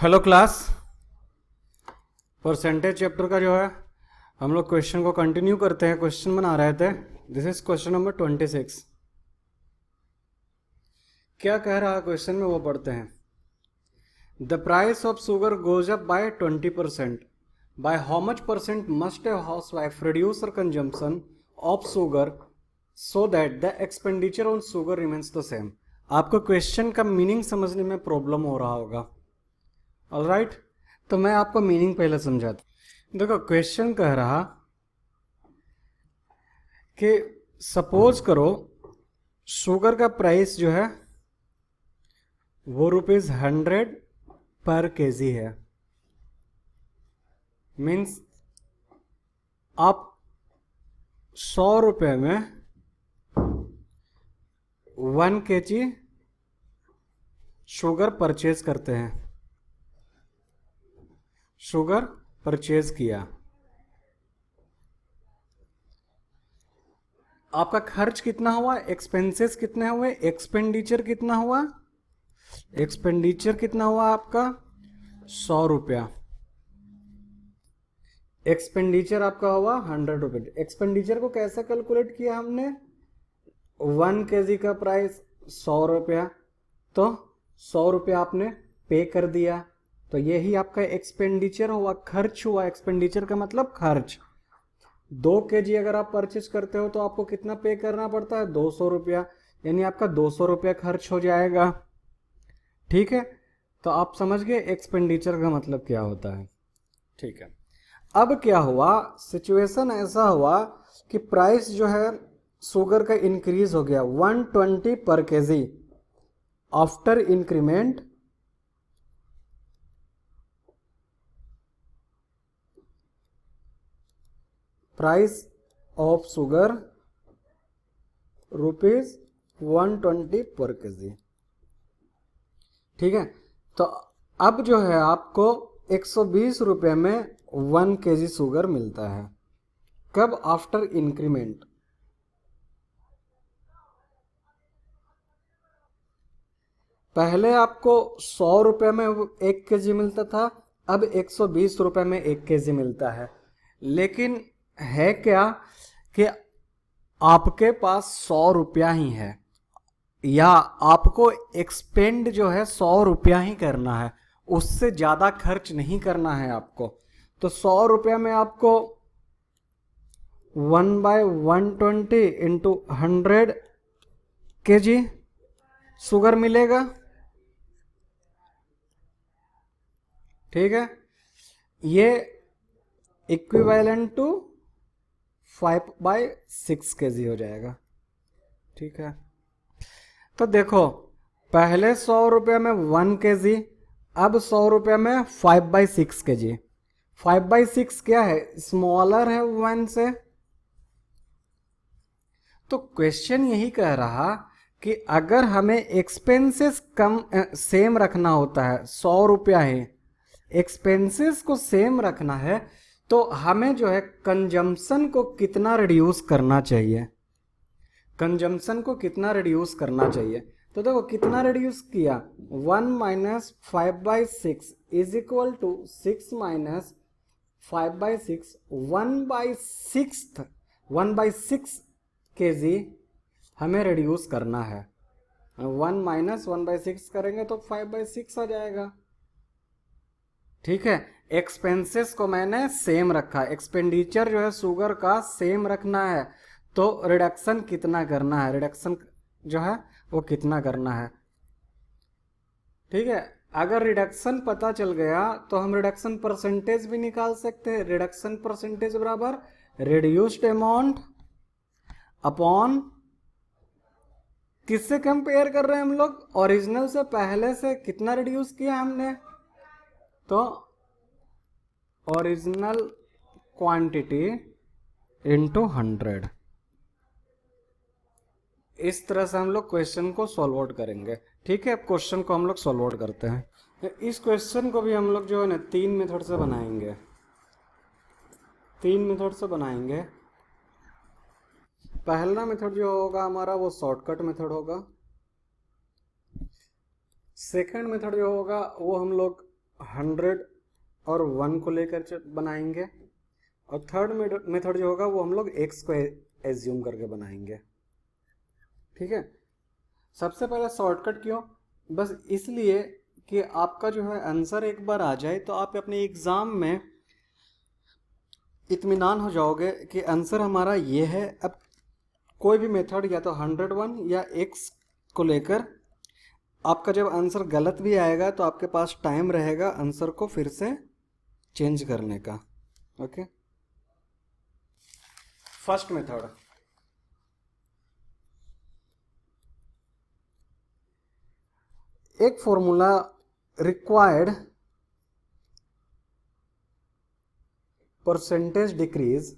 Hello class. Percentage chapter का जो है हम लोग क्वेश्चन को कंटिन्यू करते हैं। क्वेश्चन बना रहे थे। This is question number 26। क्या कह रहा है क्वेश्चन में वो पढ़ते हैं। The price of sugar goes up by 20%। By how much percent must a house wife reduce her consumption of sugar so that the expenditure on sugar remains the same. आपको question का meaning समझने में problem हो रहा होगा। Alright, तो मैं आपको मीनिंग पहले समझाता हूं। देखो, क्वेश्चन कह रहा कि सपोज करो शुगर का प्राइस जो है वो ₹100 पर केजी है। मीन्स आप 100 रुपये में 1 kg शुगर परचेज करते हैं। शुगर परचेज किया, आपका खर्च कितना हुआ, एक्सपेंसेस कितने हुए, एक्सपेंडिचर कितना हुआ, एक्सपेंडिचर कितना हुआ आपका 100 रुपया। एक्सपेंडिचर आपका हुआ 100 रुपये। एक्सपेंडिचर को कैसे कैलकुलेट किया हमने, 1 kg का प्राइस 100 रुपया, तो 100 रुपया आपने पे कर दिया, तो यही आपका एक्सपेंडिचर हुआ, खर्च हुआ। एक्सपेंडिचर का मतलब खर्च। 2 kg अगर आप परचेज करते हो तो आपको कितना पे करना पड़ता है, 200 रुपया, यानी आपका 200 रुपया खर्च हो जाएगा। ठीक है, तो आप समझ गए एक्सपेंडिचर का मतलब क्या होता है। ठीक है, अब क्या हुआ, सिचुएशन ऐसा हुआ कि प्राइस जो है शुगर का इंक्रीज हो गया 120 पर KG. After increment price of sugar ₹120 पर केजी। ठीक है, तो अब जो है आपको 120 रुपये में 1 kg शुगर मिलता है। कब, आफ्टर इंक्रीमेंट। पहले आपको 100 रुपये में 1 kg मिलता था, अब 120 रुपये में 1 kg मिलता है। लेकिन है क्या कि आपके पास 100 रुपया ही है, या आपको एक्सपेंड जो है 100 रुपया ही करना है, उससे ज़्यादा खर्च नहीं करना है आपको। तो 100 रुपया में आपको 1/120 इंटू 100 kg शुगर मिलेगा। ठीक है, ये इक्विवेलेंट टू 5/6 kg हो जाएगा। ठीक है, तो देखो पहले 100 रुपये में 1 kg, अब 100 रुपये में 5/6 kg। 5/6 क्या है, स्मॉलर है 1 से। तो क्वेश्चन यही कह रहा कि अगर हमें एक्सपेंसेस कम सेम रखना होता है, 100 रुपया है, एक्सपेंसेस को सेम रखना है, तो हमें जो है कंजम्पशन को कितना रिड्यूस करना चाहिए, कंजम्पशन को कितना रिड्यूस करना चाहिए। तो देखो कितना रिड्यूस किया, 1 minus 5/6 is equal to 6 minus 5/6, 1/6 kg हमें रिड्यूस करना है। 1 माइनस 1/6 करेंगे तो 5/6 आ जाएगा। ठीक है, एक्सपेंसेस को मैंने सेम रखा, एक्सपेंडिचर जो है शुगर का सेम रखना है, तो रिडक्शन कितना करना है, रिडक्शन जो है वो कितना करना है। ठीक है, अगर रिडक्शन पता चल गया तो हम रिडक्शन परसेंटेज भी निकाल सकते हैं। रिडक्शन परसेंटेज बराबर रिड्यूस्ड अमाउंट अपॉन, किससे कंपेयर कर रहे हैं हम लोग, ओरिजिनल से, पहले से कितना रिड्यूस किया हमने, तो ओरिजिनल क्वांटिटी इंटू 100। इस तरह से हम लोग क्वेश्चन को सॉल्व आउट करेंगे। ठीक है, अब क्वेश्चन को हम लोग सॉल्व आउट करते हैं। इस क्वेश्चन को भी हम लोग जो है ना 3 मेथड से बनाएंगे, 3 मेथड से बनाएंगे। पहला मेथड जो होगा हमारा वो शॉर्टकट मेथड होगा। सेकंड मेथड जो होगा वो हम लोग 100 और 1 को लेकर बनाएंगे, और थर्ड मेथड जो होगा वो हम लोग x को एज्यूम करके बनाएंगे। ठीक है, सबसे पहले शॉर्टकट क्यों? बस इसलिए कि आपका जो है आंसर एक बार आ जाए तो आप अपने एग्जाम में इत्मीनान हो जाओगे कि आंसर हमारा ये है। अब कोई भी मेथड या तो 101 या x को लेकर आपका जब आंसर गलत भी आएगा तो आपके पास टाइम रहेगा आंसर को फिर से चेंज करने का। ओके, फर्स्ट मेथड, एक formula required percentage decrease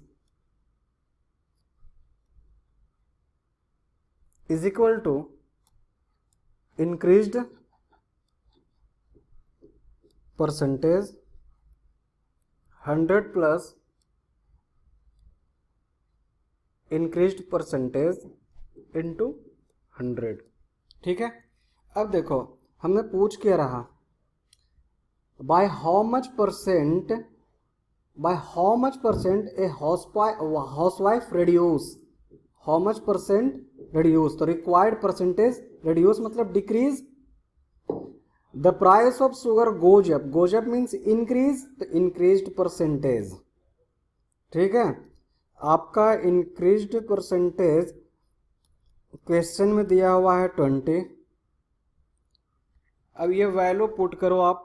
is equal to increased percentage 100 plus increased percentage into 100। ठीक है, अब देखो हमने पूछ क्या रहा, by how much percent a housewife reduce, how much percent reduce, तो required percentage reduce मतलब decrease, the price of sugar goes up means increase, तो increased percentage। ठीक है, आपका increased percentage क्वेश्चन में दिया हुआ है 20। अब ये वैल्यू पुट करो आप,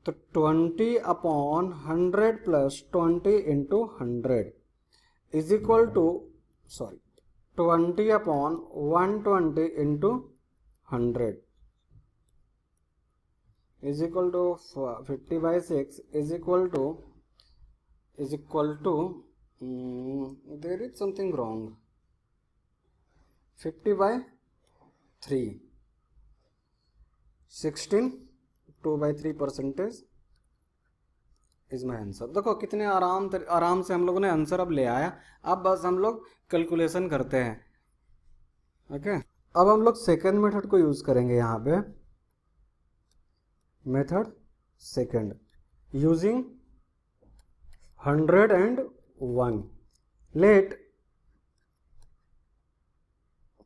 तो 20/100 plus 20 into 100 is equal to 20/120 into 100 is equal to 50/6 is equal to there is something wrong, 50/3 16 2/3% is my answer. देखो कितने आराम से हम लोगों ने आंसर अब ले आया। अब बस हम लोग कैलकुलेशन करते हैं। ओके, अब हम लोग सेकेंड मेथड को यूज करेंगे यहाँ पे, method second using 101। Late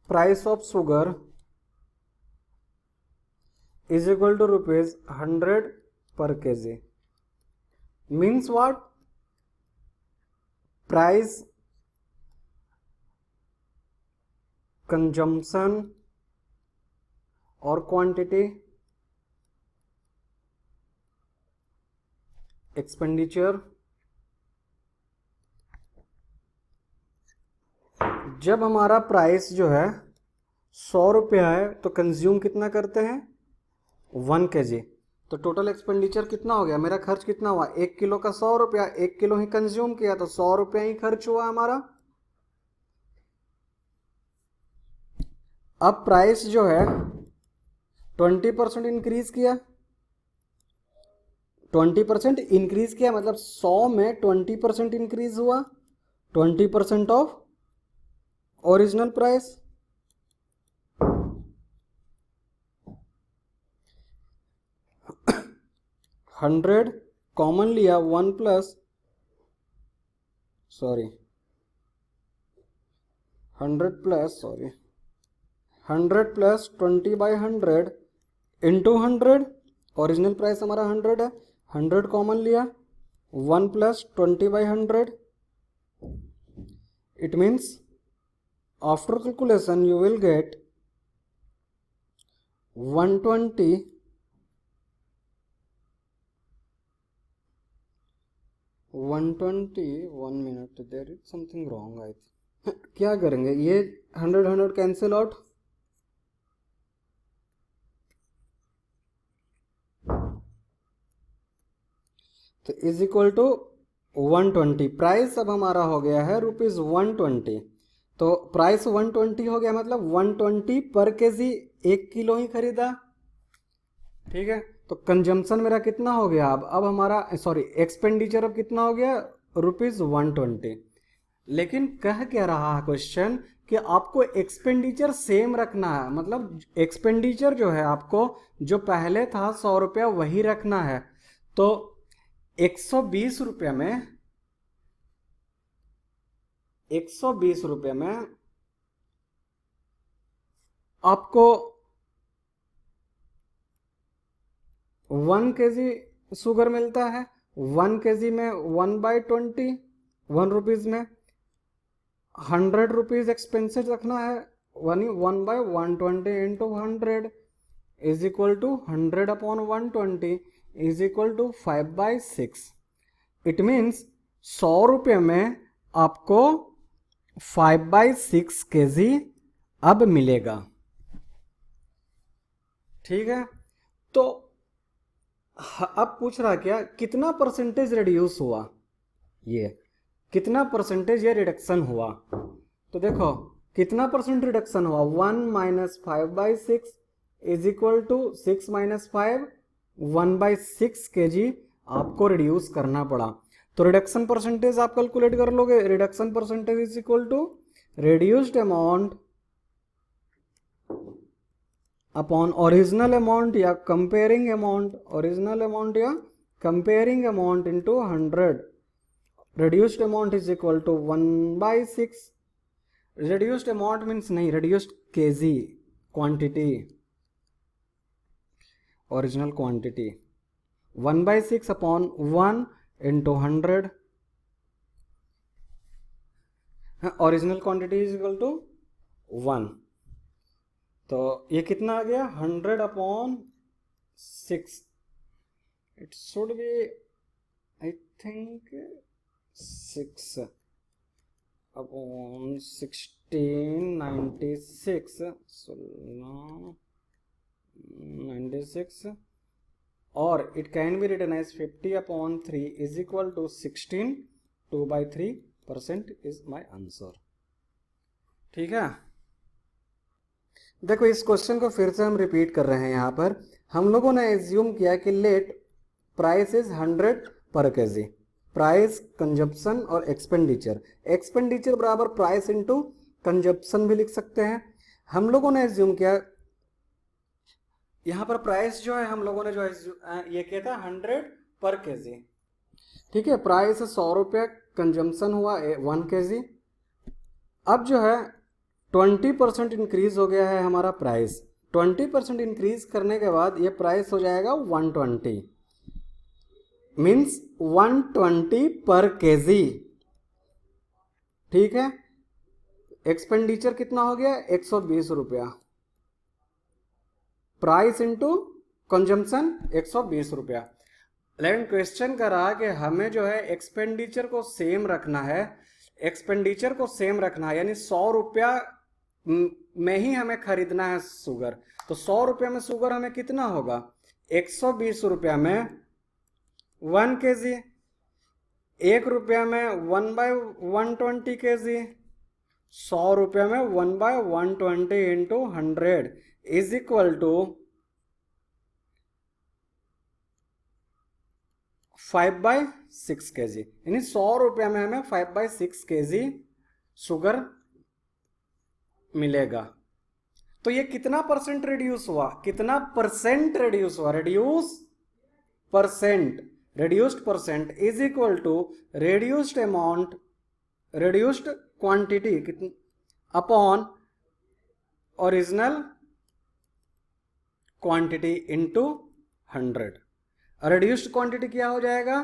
price of sugar is equal to rupees 100 per kg means what? Price, consumption or quantity, expenditure। जब हमारा प्राइस जो है 100 रुपया है तो कंज्यूम कितना करते हैं 1 kg, तो टोटल एक्सपेंडिचर कितना हो गया, मेरा खर्च कितना हुआ 1 किलो का 100 रुपया, 1 किलो ही कंज्यूम किया तो 100 रुपया ही खर्च हुआ हमारा। अब प्राइस जो है 20% इंक्रीज किया, 20% इंक्रीज किया मतलब 100 में 20% इंक्रीज हुआ, 20% ऑफ ओरिजिनल प्राइस। 100 कॉमन लिया, 100 प्लस 20/100 इंटू 100, ओरिजिनल प्राइस हमारा 100 है, 100 कॉमन लिया, 1 plus 20/100, it means after calculation you will get 120 1 minute, there is something wrong I think. क्या करेंगे, ये 100 कैंसिल आउट, तो इज इक्वल टू 120। प्राइस अब हमारा हो गया है ₹120, तो प्राइस 120 हो गया मतलब 120 पर केजी, 1 किलो ही खरीदा। ठीक है, तो कंजम्पशन मेरा कितना हो गया, अब हमारा एक्सपेंडिचर अब कितना हो गया ₹120। लेकिन कह क्या रहा है क्वेश्चन कि आपको एक्सपेंडिचर सेम रखना है, मतलब एक्सपेंडिचर जो है आपको जो पहले था 100 रुपया वही रखना है। तो 120 रुपये में 120 रुपये में आपको 1 kg शुगर मिलता है। 1 kg में 1/20 1 रुपीज में 100 रुपीज एक्सपेंसेस रखना है। 1/120 into 100 is equal to 100/120 is equal to 5/6। It means 100 रुपये में आपको 5/6 kg अब मिलेगा। ठीक है, तो अब पूछ रहा क्या, कितना परसेंटेज रिड्यूस हुआ, ये कितना परसेंटेज ये रिडक्शन हुआ। तो देखो कितना परसेंट रिडक्शन हुआ, 1 minus 5/6 is equal to 6 minus 5 1/6 kg आपको रिड्यूस करना पड़ा। तो रिडक्शन परसेंटेज आप कैलकुलेट कर लोगे। Reduction percentage is equal to reduced amount upon original amount या कंपेयरिंग अमाउंट, ओरिजिनल अमाउंट या comparing amount into 100। reduced amount is equal to 1/6। reduced amount means नहीं, reduced kg quantity, original quantity 1/6 upon 1 into 100। original quantity is equal to 1। तो ये कितना आ गया, 100/6। it should be I think 6/16 96 और it can be written as 50/3 is equal to 16। 2/3% is my answer। ठीक है, देखो इस क्वेश्चन को फिर से हम रिपीट कर रहे हैं। यहाँ पर हम लोगों ने एज्यूम किया कि लेट प्राइस इज 100 पर केजी, प्राइस, कंजप्शन और एक्सपेंडिचर। एक्सपेंडिचर बराबर प्राइस इनटू कंजप्शन भी लिख सकते हैं। हम लोगों ने एज्यूम किया यहाँ पर प्राइस जो है, हम लोगों ने जो ये किया था 100 पर केजी। ठीक है, प्राइस 100 रुपये, कंजम्पशन हुआ 1 kg। अब जो है 20% इंक्रीज हो गया है हमारा प्राइस। 20% इंक्रीज करने के बाद ये प्राइस हो जाएगा 120, मीन्स 120 पर केजी। ठीक है, एक्सपेंडिचर कितना हो गया, 120 रुपया, प्राइस इंटू कंजम्पशन 120 रुपया। लेकिन क्वेश्चन कर रहा कि हमें जो है एक्सपेंडिचर को सेम रखना है, एक्सपेंडिचर को सेम रखना है, यानी 100 रुपया में ही हमें खरीदना है शुगर। तो 100 रुपया में शुगर हमें कितना होगा, 120 रुपया में 1 kg, 1 रुपया में 1/120 kg, 100 रुपया में 1/120 into 100 is equal to 5/6 kg। यानी 100 रुपया में हमें 5/6 kg शुगर मिलेगा। तो ये कितना परसेंट रिड्यूस हुआ, कितना परसेंट रिड्यूस हुआ, reduced percent is equal to reduced amount, reduced quantity upon original quantity into 100। reduced quantity क्या हो जाएगा,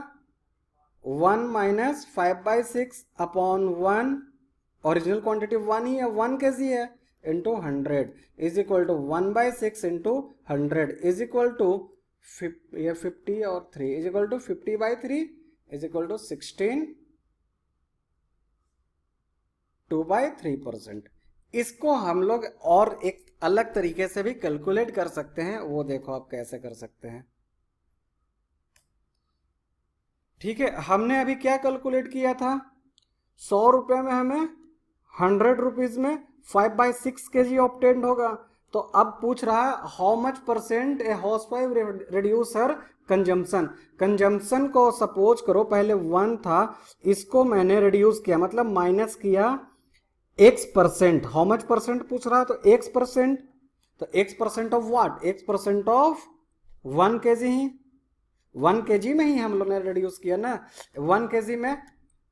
1 माइनस 5/6 अपॉन 1, ओरिजिनल क्वांटिटी 1 ही है, 1 kg है, into 100 is equal to 1/6 into 100 is equal to 50 और 3 is equal to 50/3 is equal to 16। 2/3%। इसको हम लोग और एक अलग तरीके से भी कैलकुलेट कर सकते हैं, वो देखो आप कैसे कर सकते हैं। ठीक है, हमने अभी क्या कैलकुलेट किया था, 100 रुपये में हमें 100 रुपीज में 5/6 kg ऑब्टेन्ड होगा। तो अब पूछ रहा है how much percent A housewife reduce her consumption. Consumption को सपोज करो पहले 1 था, इसको मैंने रिड्यूस किया, मतलब माइनस किया x percent, how much percent पूछ रहा है, तो एक्स परसेंट, तो x percent of what, x percent of 1 kg he, 1 kg में ही हम लोग ने रिड्यूस किया ना, 1 kg में,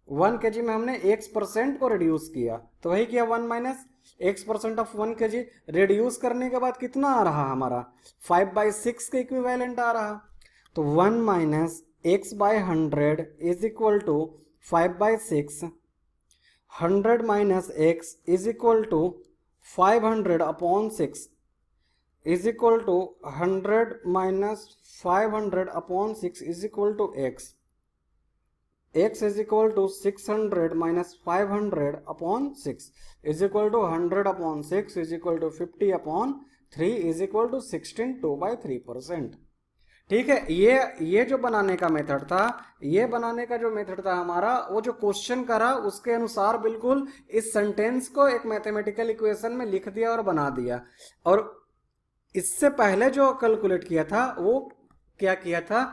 1 kg में हमने एक्स परसेंट को रिड्यूस किया, तो वही किया 1 minus x percent of 1 kg। Reduce करने के बाद कितना आ रहा हमारा, 5/6 के इक्विवेलेंट आ रहा, तो 1 minus x/100 is equal to 5/6, 100 minus x is equal to 500/6 is equal to 100 minus 500/6 is equal to x, x is equal to 600 minus 500/6 is equal to 100/6 is equal to 50/3 is equal to 16 2/3%। ठीक है, ये जो बनाने का method था, ये बनाने का जो मेथड था हमारा, वो जो क्वेश्चन करा उसके अनुसार बिल्कुल इस सेंटेंस को एक मैथमेटिकल इक्वेशन में लिख दिया और बना दिया। और इससे पहले जो कैलकुलेट किया था वो क्या किया था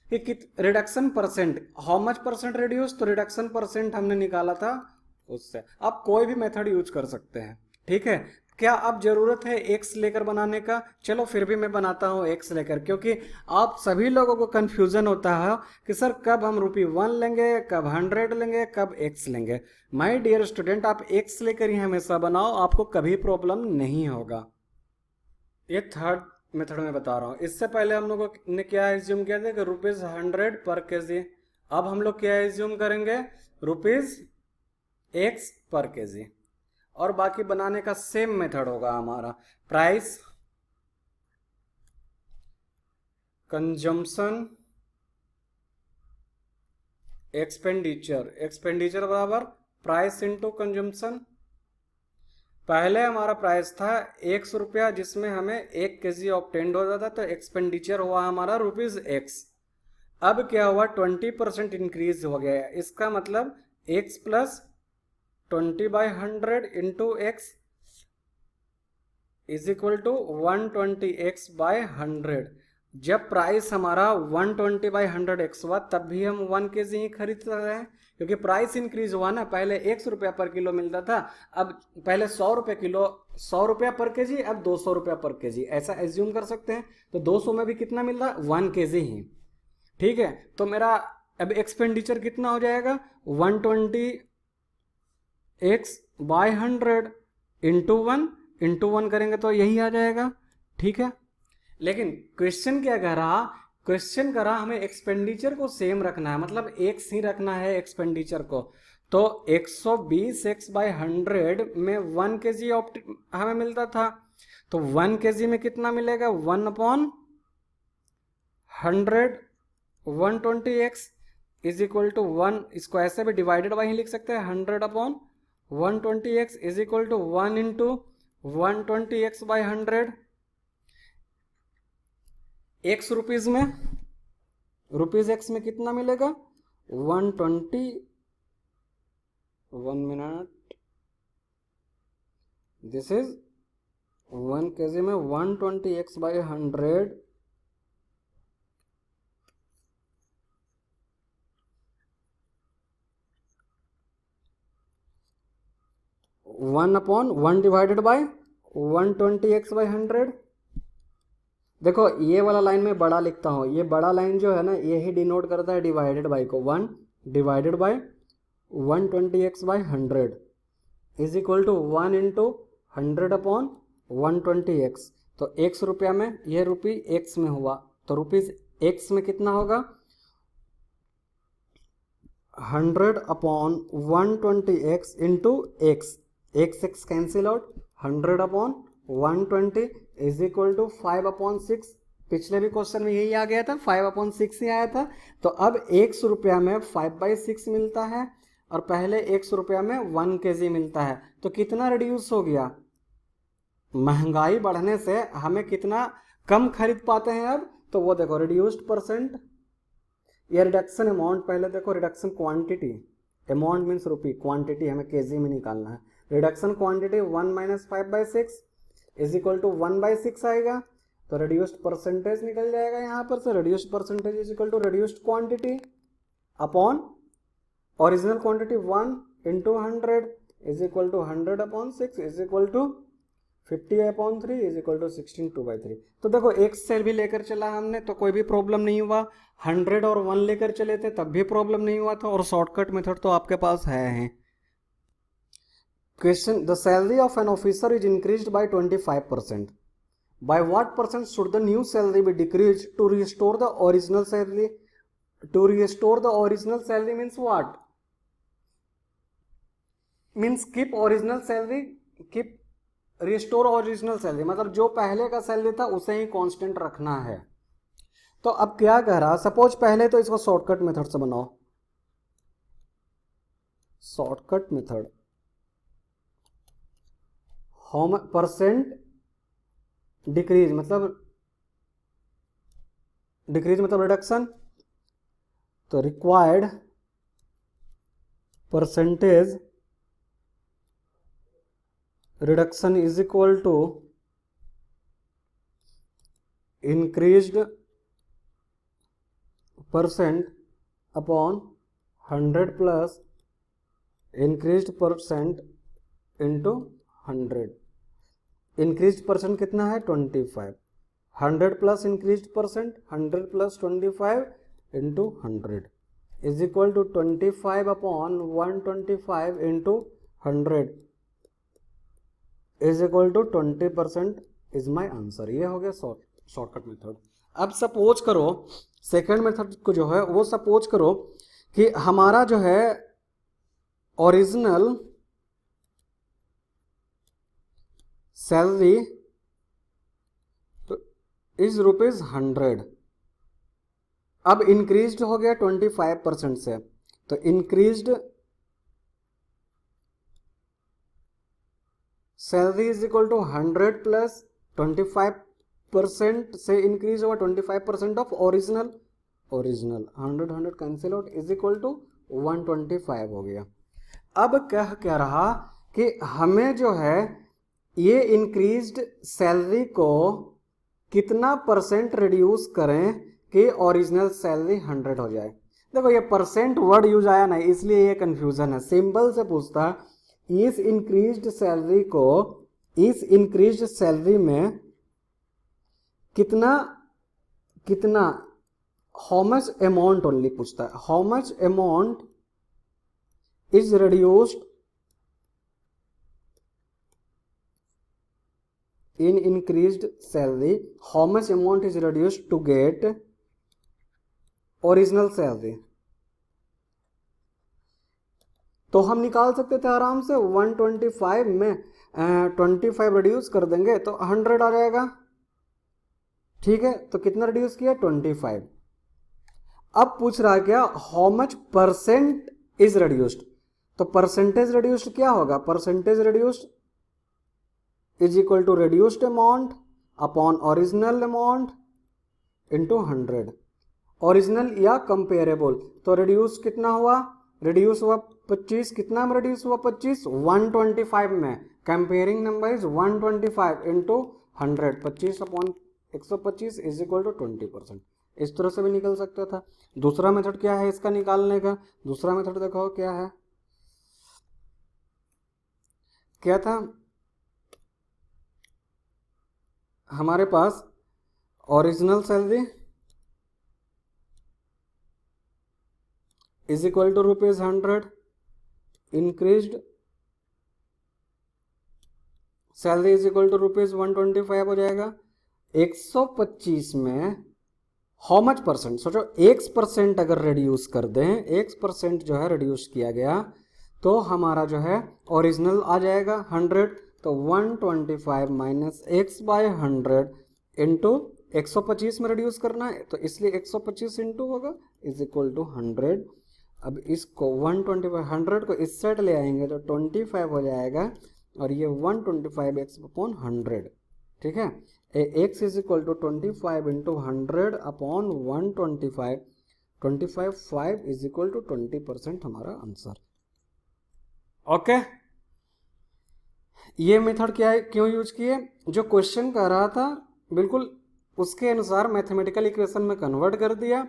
कि reduction percent, how much percent reduce, तो रिडक्शन परसेंट हमने निकाला था उससे। आप कोई भी मेथड यूज कर सकते हैं, ठीक है। क्या अब जरूरत है एक्स लेकर बनाने का, चलो फिर भी मैं बनाता हूँ एक्स लेकर, क्योंकि आप सभी लोगों को कंफ्यूजन होता है कि सर कब हम ₹1 लेंगे, कब 100 लेंगे, कब एक्स लेंगे। माय डियर स्टूडेंट, आप एक्स लेकर ही हमेशा बनाओ, आपको कभी प्रॉब्लम नहीं होगा। ये थर्ड मेथड में बता रहा हूँ। इससे पहले हम लोगों ने क्या एज्यूम किया था कि ₹100 पर kg, अब हम लोग क्या एज्यूम करेंगे, ₹x पर kg। और बाकी बनाने का सेम मेथड होगा हमारा, प्राइस, कंजम्पशन, एक्सपेंडिचर, एक्सपेंडिचर बराबर प्राइस इंटू कंजम्पशन। पहले हमारा प्राइस था ₹100 जिसमें हमें 1 kg ऑब्टेन्ड होता था, तो एक्सपेंडिचर हुआ हमारा ₹x। अब क्या हुआ, 20% इंक्रीज हो गया, इसका मतलब x plus 20/100 into x is equal to 120x/100। जब प्राइस हमारा 120/100x हुआ तब भी हम 1 kg ही खरीद रहे हैं, क्योंकि प्राइस इंक्रीज हुआ ना, पहले ₹100 पर किलो मिलता था, अब पहले ₹100 पर kg, अब ₹200 पर kg, ऐसा एज्यूम कर सकते हैं। तो 200 में भी कितना मिल रहा, 1 kg ही, ठीक है। तो मेरा अब एक्सपेंडिचर कितना हो जाएगा, 120x/100 इंटू 1 करेंगे तो यही आ जाएगा, ठीक है। लेकिन क्वेश्चन क्या कह रहा, क्वेश्चन कह रहा हमें एक्सपेंडिचर को सेम रखना है, मतलब एक्स ही रखना है एक्सपेंडिचर को। तो 120x/100 में 1 kg हमें मिलता था, तो 1 kg में कितना मिलेगा, 1/100 120x इज इक्वल टू 1, इसको ऐसे भी डिवाइडेड बाई ही लिख सकते हैं, 100/120x is equal to 1 into 120x/100। X rupees में, ₹x में कितना मिलेगा, 120, 1 मिनट, दिस इज 1 kg में 120x/100 1/1 डिवाइडेड बाय 120x/100। देखो ये वाला लाइन में बड़ा लिखता हूँ, ये बड़ा लाइन जो है ना, ये ही डिनोट करता है डिवाइडेड बाय को, 1 divided by 120x/100 is equal to 1 into 100/120x। तो ₹x में, ये ₹x में हुआ, तो ₹x में कितना होगा, 100/120x into x cancel out, 100/120 is equal to 5/6। पिछले भी क्वेश्चन में यही आ गया था, 5/6 ही आया था। तो अब ₹x में 5/6 मिलता है और पहले ₹x में 1 kg मिलता है, तो कितना रिड्यूस हो गया, महंगाई बढ़ने से हमें कितना कम खरीद पाते हैं अब, तो वो देखो रिड्यूस्ड परसेंट, ये रिडक्शन अमाउंट, पहले देखो reduction quantity, amount means rupee, quantity हमें केजी में निकालना है। Reduction quantity 1 minus 5/6 is equal to 1/6 आएगा, तो रिड्यूस्ड परसेंटेज निकल जाएगा यहाँ पर से, reduced percentage is equal to reduced quantity upon original quantity 1 into 100 is equal to 100/6 is equal to 50/3 is equal to 16 2/3। तो देखो एक्स से भी लेकर चला हमने तो कोई भी प्रॉब्लम नहीं हुआ, 100 और 1 लेकर चले थे तब भी प्रॉब्लम नहीं हुआ था, और शॉर्टकट मेथड तो आपके पास है। Question, the salary of an officer is increased by 25%, by what percent should the new salary be decreased to restore the original salary? To restore the original salary means what? Means keep original salary, keep restore original salary, मतलब जो पहले का salary था उसे ही constant रखना है। तो अब क्या कह रहा, सपोज पहले तो इसको शॉर्टकट मेथड से बनाओ, shortcut method, how percent decrease मतलब रिडक्शन, तो required percentage reduction is equal to increased percent upon 100 plus increased percent into 100। Increased percent कितना है 25, 100 plus increased percent 100 plus 25 into 100 is equal to 25/125 into 100 is equal to 20% is my answer. ये हो गया shortcut method. अब suppose करो second method को जो है वो सपोज करो कि हमारा जो है ओरिजिनल सैलरी तो इज ₹100, अब इंक्रीज्ड हो गया 25% से, तो increased salary is equal to 100 plus 25% से इंक्रीज हुआ 25% of original, 100 cancel out is equal to 125 हो गया। अब कह रहा कि हमें जो है ये इंक्रीज्ड सैलरी को कितना परसेंट रिड्यूस करें कि ओरिजिनल सैलरी 100 हो जाए। देखो ये परसेंट वर्ड यूज आया ना, इसलिए ये कंफ्यूजन है। सिंपल से पूछता इस इंक्रीज्ड सैलरी को, इस इंक्रीज्ड सैलरी में कितना हाउ मच अमाउंट ओनली पूछता है, how much amount is reduced in increased salary, how much amount is reduced to get original salary। तो हम निकाल सकते थे आराम से 125 में 25 रिड्यूस कर देंगे तो 100 आ जाएगा। ठीक है, तो कितना रिड्यूस किया 25। अब पूछ रहा क्या how much percent is reduced, तो परसेंटेज रिड्यूस्ड क्या होगा, percentage reduced is equal to reduced amount upon original amount into 100। Original या कंपेरेबल, तो रिड्यूस कितना हुआ, रिड्यूस हुआ 25, कितना में रिड्यूस हुआ 25, 125 में, comparing number is 125 into 100, 25/125 is equal to 20%। इस तरह से भी निकल सकता था। दूसरा मेथड क्या है इसका निकालने का, दूसरा मेथड देखो क्या है, क्या था हमारे पास original salary is equal to ₹100, increased salary is equal to ₹125 हो जाएगा। 125 में हाउ मच परसेंट, सोचो x% अगर रिड्यूस कर दें, x% जो है रिड्यूस किया गया तो हमारा जो है ओरिजिनल आ जाएगा 100, तो 125 माइनस x/100 इंटू 125 में रिड्यूस करना है तो इसलिए 125 इंटू होगा इज इक्वल टू 100। अब इसको 125 100 को इस साइड ले आएंगे तो 25 हो जाएगा और ये 125x/100। ठीक है, x is equal to 25 into 100 upon 125, 25 is equal to 20% हमारा आंसर। ओके, ये मेथड क्या है, क्यों यूज किए, जो क्वेश्चन कर रहा था बिल्कुल उसके अनुसार मैथमेटिकल इक्वेशन में कन्वर्ट कर दिया,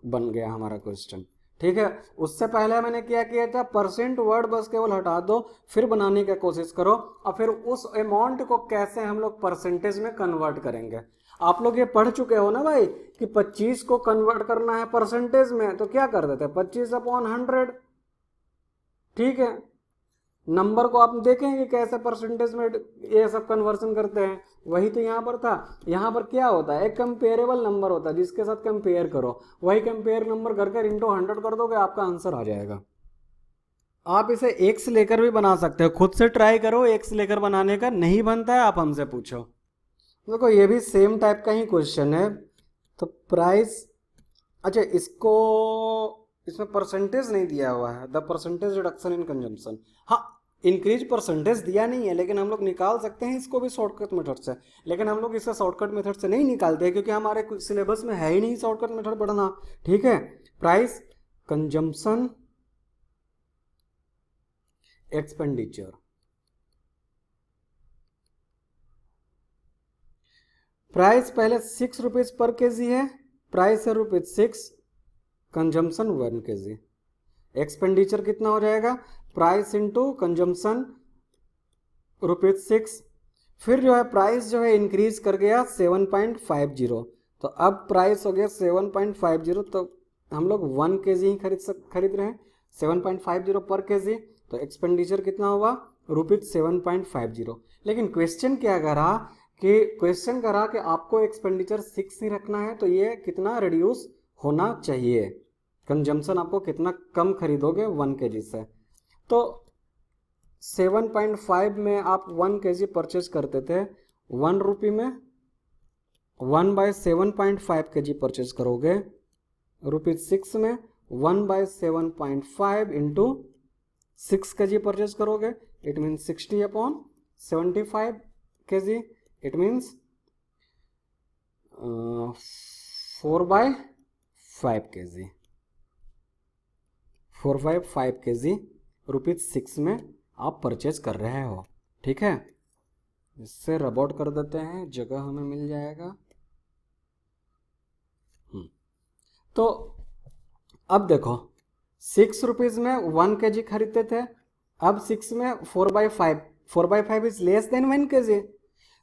बन गया हमारा क्वेश्चन। ठीक है। उससे पहले मैंने क्या किया था, परसेंट वर्ड बस केवल हटा दो, फिर बनाने की कोशिश करो, और फिर उस अमाउंट को कैसे हम लोग परसेंटेज में कन्वर्ट करेंगे। आप लोग ये पढ़ चुके हो ना भाई कि 25 को कन्वर्ट करना है परसेंटेज में, तो क्या कर देते हैं 25/100। ठीक है, नंबर को आप देखेंगे कैसे परसेंटेज में ये सब कन्वर्सन करते हैं, वही तो यहाँ पर था। यहाँ पर क्या होता है, एक कंपेरेबल नंबर होता है जिसके साथ कंपेयर करो, वही कंपेयर नंबर करके इंटू 100 कर दोगे, आपका आंसर आ जाएगा। आप इसे एक से लेकर भी बना सकते हो, खुद से ट्राई करो, एक से लेकर बनाने का नहीं बनता है आप हमसे पूछो। देखो ये भी सेम टाइप का ही क्वेश्चन है। तो प्राइस, अच्छा इसमें परसेंटेज नहीं दिया हुआ है, the percentage reduction in consumption. हाँ, इंक्रीज परसेंटेज दिया नहीं है, लेकिन हम लोग निकाल सकते हैं इसको भी शॉर्टकट मेथड से। लेकिन हम लोग इसे शॉर्टकट मेथड से नहीं निकालते क्योंकि हमारे सिलेबस में है ही नहीं शॉर्टकट मेथड पढ़ना। ठीक है, प्राइस, कंजम्पशन, एक्सपेंडिचर। प्राइस पहले 6 रुपीज पर केजी है, प्राइस है ₹6, कंजम्पशन 1 केजी। एक्सपेंडिचर कितना हो जाएगा, प्राइस इंटू कंजम्पशन ₹6। फिर जो है प्राइस जो है इंक्रीज कर गया 7.50, तो अब प्राइस हो गया 7.50, तो हम लोग 1 केजी ही खरीद रहे हैं, 7.50 पर केजी, तो एक्सपेंडिचर कितना होगा ₹7.50। लेकिन क्वेश्चन क्या करा कि आपको एक्सपेंडिचर 6 ही रखना है, तो ये कितना रिड्यूस होना चाहिए, कंजम्पशन आपको कितना कम खरीदोगे 1 केजी से। तो 7.5 में आप 1 केजी परचेज करते थे, 1 रुपये में 1/7.5 केजी परचेज करोगे, ₹6 में 1/7.5 इंटू 6 केजी परचेज करोगे, it means 60/75 KG, it means 4/5 KG, 4/5 KG ₹6 में आप परचेज कर रहे हो। ठीक है, इससे रबॉट कर देते हैं, जगह हमें मिल जाएगा। तो अब देखो 6 रुपीज में 1 केजी खरीदते थे, अब 6 में 4/5 इज लेस देन 1 केजी,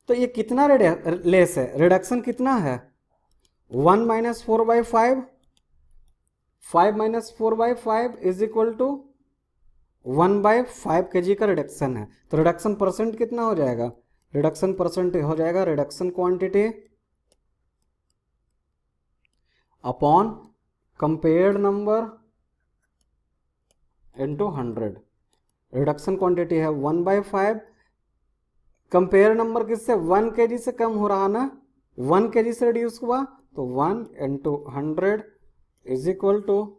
तो ये कितना लेस है, रिडक्शन कितना है, 1 - 4/5, 5 - 4/5 इज इक्वल टू 1/5 केजी का रिडक्शन है। तो रिडक्शन परसेंट कितना हो जाएगा, रिडक्शन परसेंट हो जाएगा reduction quantity upon compared number into 100। Reduction quantity है 1/5, कंपेयर नंबर किससे, 1 केजी से कम हो रहा ना, 1 केजी से रिड्यूस हुआ, तो 1 into 100 is equal to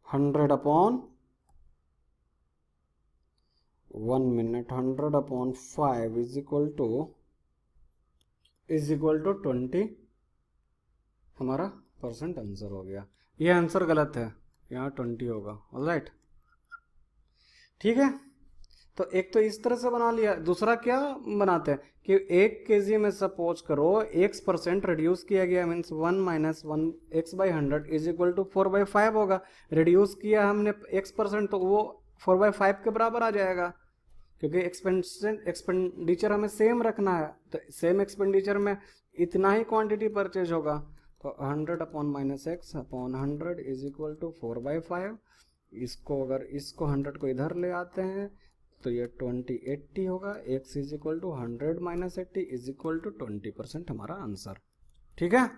100/1 minute, 100/5 is equal to 20 हमारा परसेंट आंसर हो गया। ये आंसर गलत है, यहाँ 20 होगा। ऑलराइट, ठीक है। तो एक तो इस तरह से बना लिया, दूसरा क्या बनाते हैं कि 1 केजी में सपोज करो x% रिड्यूस किया गया, means 1 - 1 x/100 is equal to 4/5 होगा। रिड्यूस किया हमने x%, तो वो 4/5 के बराबर आ जाएगा, क्योंकि एक्सपेंडिचर हमें सेम रखना है, तो सेम एक्सपेंडिचर में इतना ही क्वांटिटी परचेज होगा। तो 100/-x/100 इज इक्वल टू 4/5। इसको अगर इसको 100 को इधर ले आते हैं तो ये 20/80 होगा, x is equal to 100 - 80 is equal to 20% हमारा आंसर। ठीक है।